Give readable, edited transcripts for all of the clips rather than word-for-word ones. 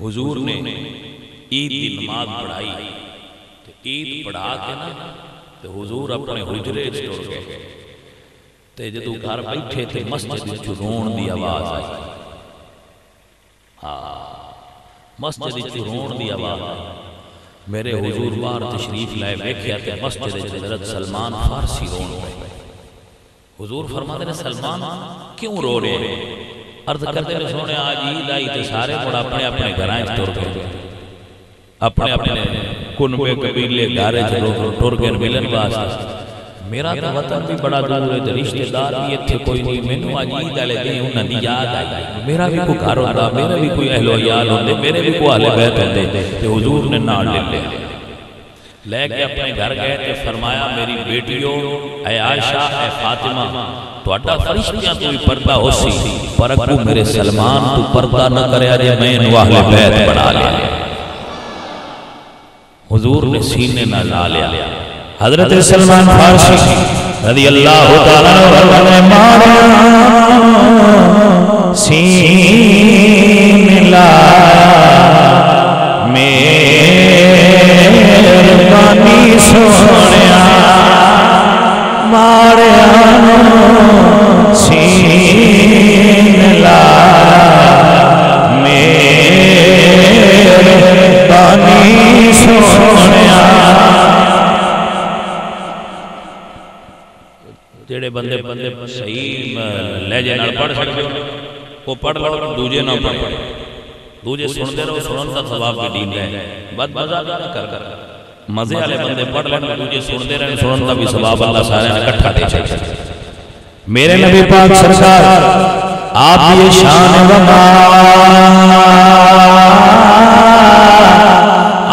حضور نے عید کی نماز پڑھائی، عید پڑھا کے نا تو حضور اپنے حجرے چھوڑ گئے تے جدو گھر بیٹھے تھے مسجد وچ رون دی آواز آئی. مسجد وچ رون دی آواز آئی. میرے حضور باہر تشریف لائے ویکھیا تے مسجد وچ حضرت سلمان فارسی رون پے. حضور فرماتے ہیں سلمان کیوں رو رہے ہیں؟ عرض کرتے ہیں سونے آج عید آئی تے سارے مڑ اپنے اپنے گھراں وچ ٹر گئے، اپنے اپنے کنبے قبیلے گھر وچ ٹر گئے ملن واسطے. میرا تو وطن بھی بڑا دور ہے، رشتہ دار بھی اتنے کوئی نہیں. مینوں اج عید والے دن انہاں دی یاد آئی. میرا بھی کوئی گھر ہوندا، میرے بھی کوئی اہل و عیال ہوندے، میرے بھی کوئی اہل بیت ہوندے تے حضور نے نال لے کے اپنے گھر گئے تے فرمایا میری بیٹیو اے عائشہ اے فاطمہ تہاڈا فرشتیاں تو بھی پردہ ہو سی پر اگوں میرے سلمان تو پردہ نہ کریا جے میں انو اہل بیت بنا لیا. حضور نے سینے نہ لا لیا. حضرت سلمان فارسی رضی اللہ تعالیٰ عنہ مارا سینے لا مہربانی سونیا مارا سینے لا مہربانی سونیا. جڑے بندے صحیح لہجے نال پڑھ سکتے وہ پڑھ لو، دوجے نہ پڑھ، دوجے سن دے رہو، سنن دا ثواب بھی دین ہے. بد مزہ نہ کر مزے والے بندے پڑھ لیں، دوجے سن دے رہے، سنن دا بھی ثواب اللہ سارے نے اکٹھا دے چھے. میرے نبی پاک سرکار آپ یہ شان وما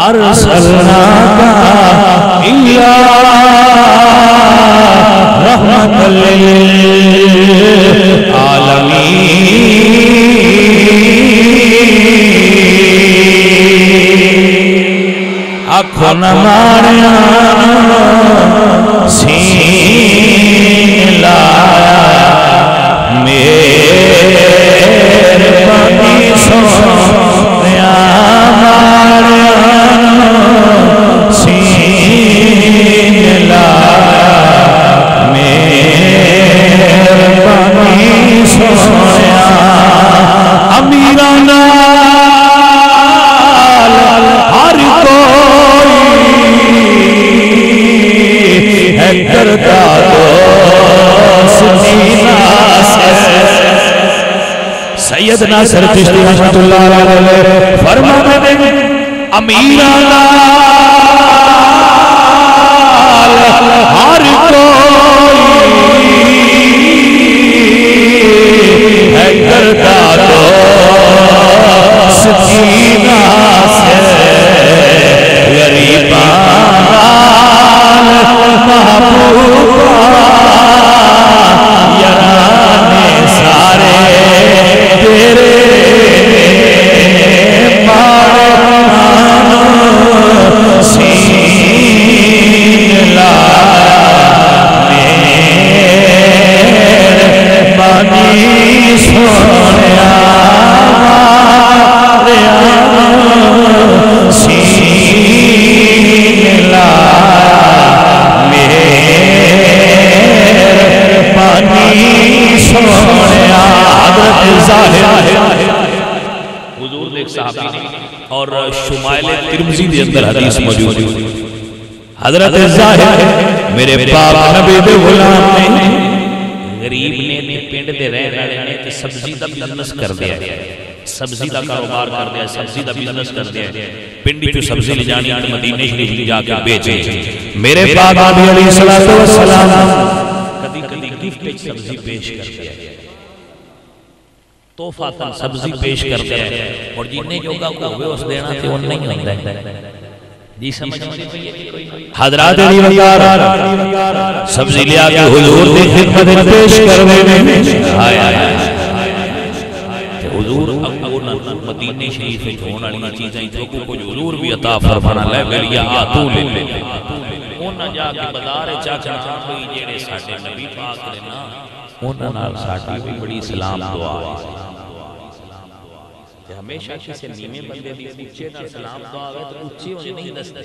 ارسلناک الا رحمت للعالمین. آنکھوں نہ ماریا سین لایا مہربانی سونیا ماریا سین لایا مہربانی سونیا. امیران ہر کوئی ہے کرتا دوستی ناصر. سید ناصر چشتی رحمت اللہ علیہ فرماتے ہیں امیران ہر کوئی ہے کرتا دوستی ناصر. غریبان محبوبہ یارانے سارے تیرے ماران سین لایا مہربانی سونیا ماریا سین لایا مہربانی سونیا. حضرت ظاہر حضور نے ایک صحابی نے اور شمائل ترمذی کے اندر حدیث موجود ہے. حضرت ظاہر میرے پاک نبی دے غلام نے غریب نے پنڈ دے رہن والے نے تے سبزی دا بزنس کر دیا ہے، سبزی دا کاروبار کر دیا، سبزی دا بزنس کر دیا. پنڈی تو سبزی لے جانی تے مدینے شریف جا کے بیچے. میرے پاک نبی علیہ الصلوۃ والسلام کبھی کبھی گفٹ وچ سبزی پیش کرتے ہیں، تحفہ سبزی پیش کرتے ہیں اور جتنے جوگا کو ہوئے اس دینا تے وہ نہیں ہوندا ہے. جی سمجھ میں حضرات علی وقار سبزی لیا کے حضور دی خدمت پیش کرنے میں حضور مدینے شریف میں ہونے والی چیزیں جو کو حضور بھی عطا فرمانا لے گلیا آتو لے لے انہاں جا کے بازار چاچا کوئی جڑے ساڈے نبی پاک نے نا انہاں نال ساڈی بھی بڑی سلام دعا ہے. ہمیشہ کسی نیویں بندے دی اچھے نال سلام دعا ہوئے تو اچھے ہوئے نہیں دستے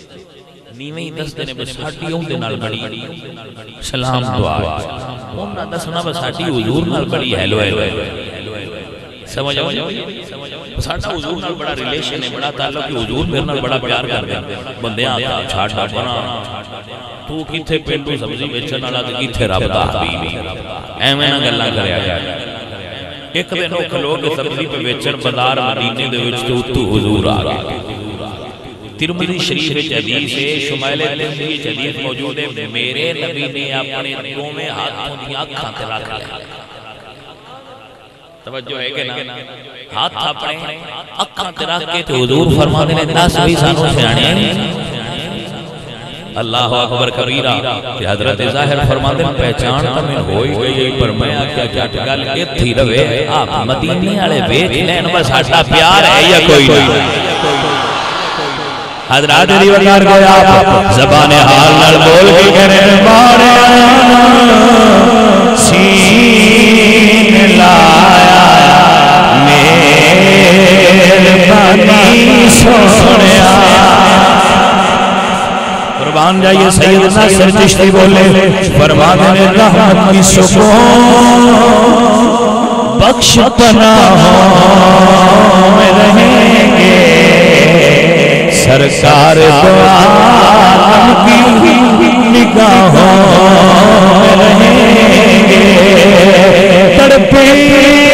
نیویں ہی دستے نے بس ساڑھی ہوں دے نال بڑی سلام دعا ہوں نہ دسنا بس ساڑھی حضور نال بڑی ہیلو ہیلو سمجھ آؤ ساڑھا حضور نال بڑا ریلیشن ہے بڑا تعلق کہ حضور میرے نال بڑا پیار کر دیں بندے آتا چھاٹ بنا تو کتھے پینڈو سبزی بیچن والا تے کتھے رب دا حبیب ایویں نہ گلاں کریا گیا ایک دن وہ کھلو کے سبزی پہ بیچن بازار مدینے دے وچ تو حضور آ گئے ترمذی شریف وچ حدیث ہے شمائل ترمذی وچ حدیث موجود ہے میرے نبی نے اپنے دوویں ہاتھوں دی اکھاں تے رکھ لیا توجہ ہے کہ نا ہاتھ اپنے اکھاں تے رکھ کے تے حضور فرماتے نے دس بھی سانو سیانے اللہ اکبر کبیرہ کہ حضرت ظاہر فرماتے ہیں پہچان تو میں ہوئی گئی پر میں کیا جٹ گل ایتھی رہے آپ مدینے والے ویکھ لین بس ساڈا پیار ہے یا کوئی نہیں حضرات دی وقار کو آپ زبان حال نال بول کے کریں مارے سین لایا مہربانی سونیا قربان جائیے سیدنا سر چشتی بولے فرمانے نے رحمت کی سکون بخش پناہوں میں رہیں گے سرکار دو عالم کی نگاہوں میں رہیں گے تڑپیں گے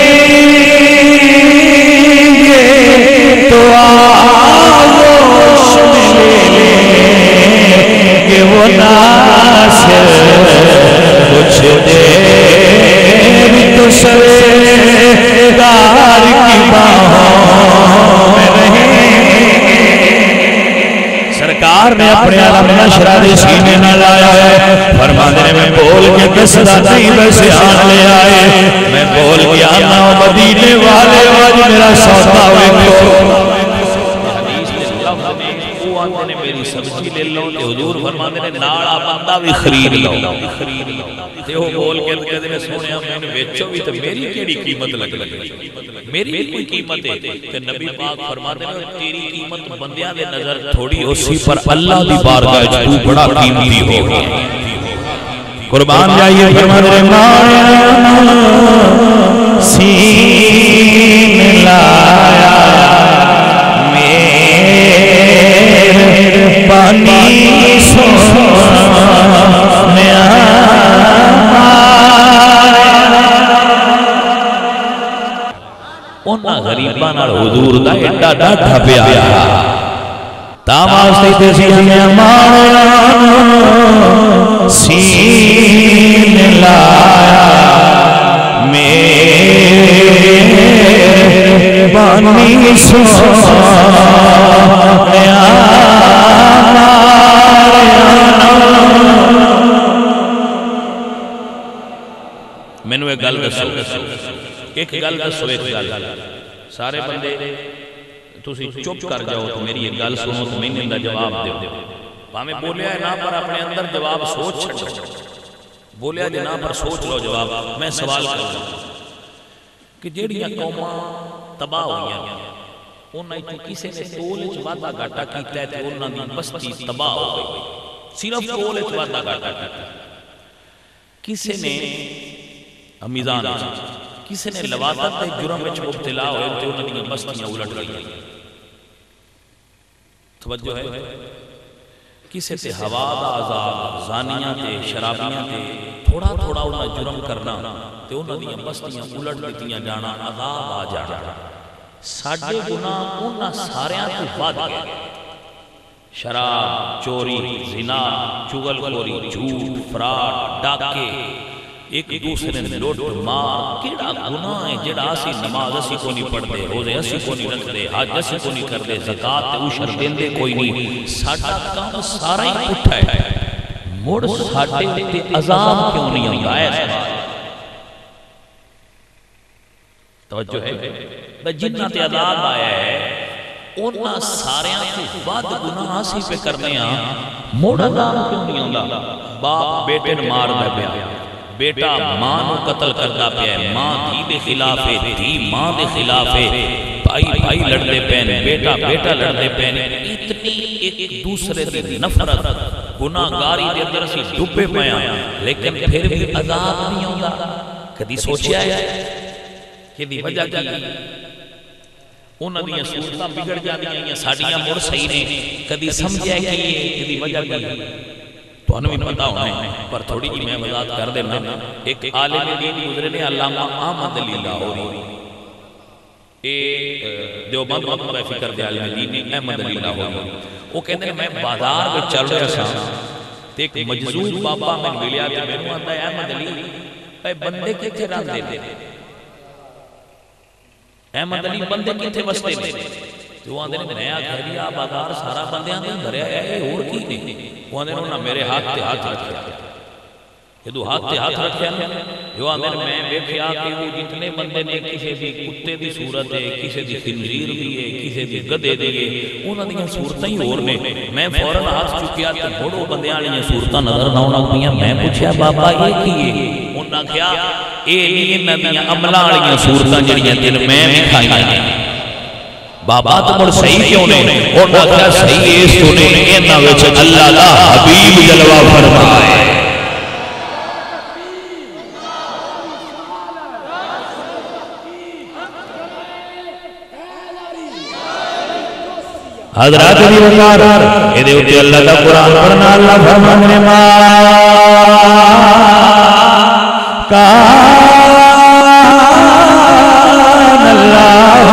تو آغوش میں لے کہ وہ ناصر کچھ دیر تو سرکار کی باہوں میں رہیں سرکار نے اپنے عالم نشرہ دے سینے نہ لایا ہے فرمانے میں بول کے دستا نہیں ویسے آن لے آئے میں بول کے آنا مدینے والے آج میرا سودا ہوئے کو میری سبزی لے لو تے حضور فرماندے نے نالا بندہ بھی خرید لو تے وہ بول کے کہتے نے سونیا میں نے بیچو بھی تے میری کیڑی قیمت لگ میری کوئی قیمت ہے تے نبی پاک فرماتے ہیں تیری قیمت بندیاں دے نظر تھوڑی اسی پر اللہ دی بارگاہ وچ تو بڑا قیمتی ہو گیا قربان جائیے فرماتے ہیں ماریا سین لایا پانی سونیا انہاں غریباں نال حضور دا ایڈا ڈاڈھا پیار تاں واسطے تے سیاں ماریا سین لایا میرے پانی سونیا مینوں ایک گل دسو ایک گل دسو ایک گل سارے بندے تسی چپ کر جاؤ تو میری ایک گل سنو تو میں ان دا جواب دیو بھاویں بولیا ہے نا پر اپنے اندر جواب سوچ چھڈو بولیا جے نا پر سوچ لو جواب میں سوال کروں کہ جیڑیاں قوماں تباہ ہوئیاں انہاں وچ کسے نے تول وچ وعدہ گھاٹا کیتا ہے تے انہاں دی بستی تباہ ہو گئی صرف تول وچ وعدہ گھاٹا کیتا کسے نے میزان کسے نے لواطت تے جرم وچ مبتلا ہوئے تے انہاں دی بستیاں الٹ گئی توجہ ہے کسے تے ہوا دا عذاب زانیاں تے شرابیاں تے تھوڑا تھوڑا انہاں جرم کرنا تے انہاں دی بستیاں الٹ دتیاں جانا عذاب آ جانا ساڈے گناہ انہاں ساریاں تو ود گئے شراب چوری زنا چغل خوری جھوٹ فراڈ ڈاکے ایک دوسرے نے لوٹ مار کیڑا گناہ ہے جڑا اسی نماز اسی کو نہیں پڑھتے روزے اسی کو نہیں رکھتے حج اسی کو نہیں کرتے زکات تے عشر دیندے کوئی نہیں ساڈا کام سارا ہی پٹھا ہے مڑ ساڈے تے عذاب کیوں نہیں آندا ہے توجہ ہے جنہاں تے عذاب آیا ہے انہاں ساریاں تو ود گناہ اسی پہ کرنے ہاں مڑ عذاب کیوں نہیں آندا باپ بیٹے نوں ماردا پیا بیٹا ماں نو قتل کردا پیا ہے ماں دھی دے خلاف ہے دھی ماں دے خلاف ہے بھائی لڑنے پین، بیٹا لڑنے پین، اتنی ایک دوسرے دی نفرت گناہگاری دے اندر اسی ڈبے پیا، لیکن پھر بھی عذاب نہیں ہوگا. کدی سوچیا ہے کہ دی وجہ کی انہاں دی صورتاں بگڑ جاندیاں ہیں، ساڈیاں مڑ صحیح نے. کدی سمجھیا کہ یہ دی وجہ کی تو انہوں بھی پتا ہونا ہے، پر تھوڑی جی میں وضاحت کر دینا. ایک عالم دین گزرے نے علامہ احمد علی لاہوری، دیوبند مکتبہ فکر دے عالم دین نے احمد علی لاہوری، وہ کہتے ہیں میں بازار میں چل رہا سا تے ایک مجذوب بابا میں ملیا تے میں آندا ہے احمد علی اے بندے کتھے رہندے نے؟ احمد علی بندے کتھے وستے نے؟ تو آندے نے میں آکھیا جی آ بازار سارا بندیاں دا بھریا ہے، اور کی نے؟ وہ آندے نے میرے ہاتھ تے ہاتھ رکھیا، جدو ہاتھ تے ہاتھ رکھیا جو آندے نے میں ویکھیا کہ وہ جتنے بندے نے کسی دی کتے دی صورت ہے، کسی دی خنزیر دی ہے، کسی دی گدھے دی ہے، انہاں دیاں صورتاں ہی اور نے. میں فوراً ہاتھ چکیا تے بڑو بندیاں والیاں صورتاں نظر نہ آون پیاں. میں پوچھیا بابا یہ کی ہے؟ انہاں کہیا اے نہیں انہاں دیاں عملاں والیاں صورتاں جڑیاں دل میں بھی کھائیاں نے. بابا تو مڑ صحیح کیوں نہیں؟ انہاں کہیا صحیح اس تو نہیں، انہاں وچ اللہ دا حبیب جلوہ فرمائے. حضرات دی وقار اے دے اوتے اللہ دا قرآن پڑھنا. اللہ فرماندے نے ما کان اللہ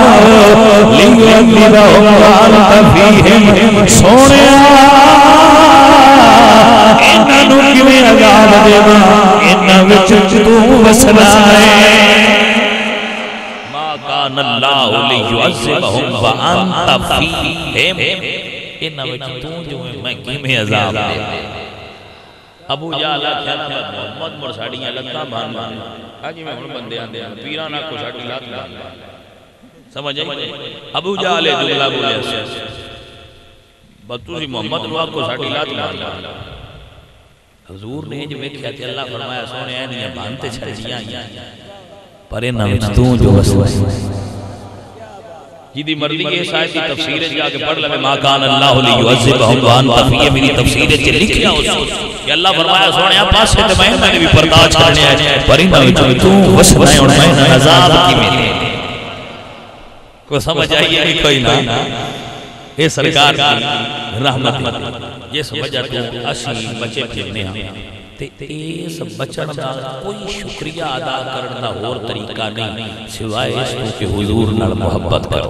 لیعذبہم وانت فیہم. سونیا انہاں نوں کیویں عذاب دیواں انہاں وچ تو وسنا ہے. اللہ لیعذبہم وانت فیہم، انہاں وچ تو جو ہے میں کیویں عذاب دے. ابو جہل آکھیا محمد مڑ ساڈیاں لتاں بھن بھن اج میں ہن بندے آندے ہیں پیراں نہ کو ساڈی لت بھن سمجھ آئی. ابو جہل جملہ بولیا سی بس تسی محمد نو کو ساڈی لت بھن. حضور نے جو ویکھیا تے اللہ فرمایا سونے انہاں بھن تے چھڑیاں پر انہاں وچ تو جو وسوسہ جیدی مرضی کے اس آیت کی تفسیر جا کے پڑھ لے. ما کان اللہ لیعذبہم وانت فیہم، میری تفسیر وچ لکھیا ہو کہ اللہ فرمایا سونیا پاسے تے میں نے بھی پرداش کرنے ہے پر انہاں وچ تو وسنا ہن میں عذاب کی ملے. کو سمجھ آئی ہے کوئی نہ؟ اے سرکار کی رحمت جس وجہ تو اسی بچے پھرنے ہاں تے اس بچن دا کوئی شکریہ ادا کرنا اور طریقہ نہیں سوائے اس کہ حضور نال محبت کرو.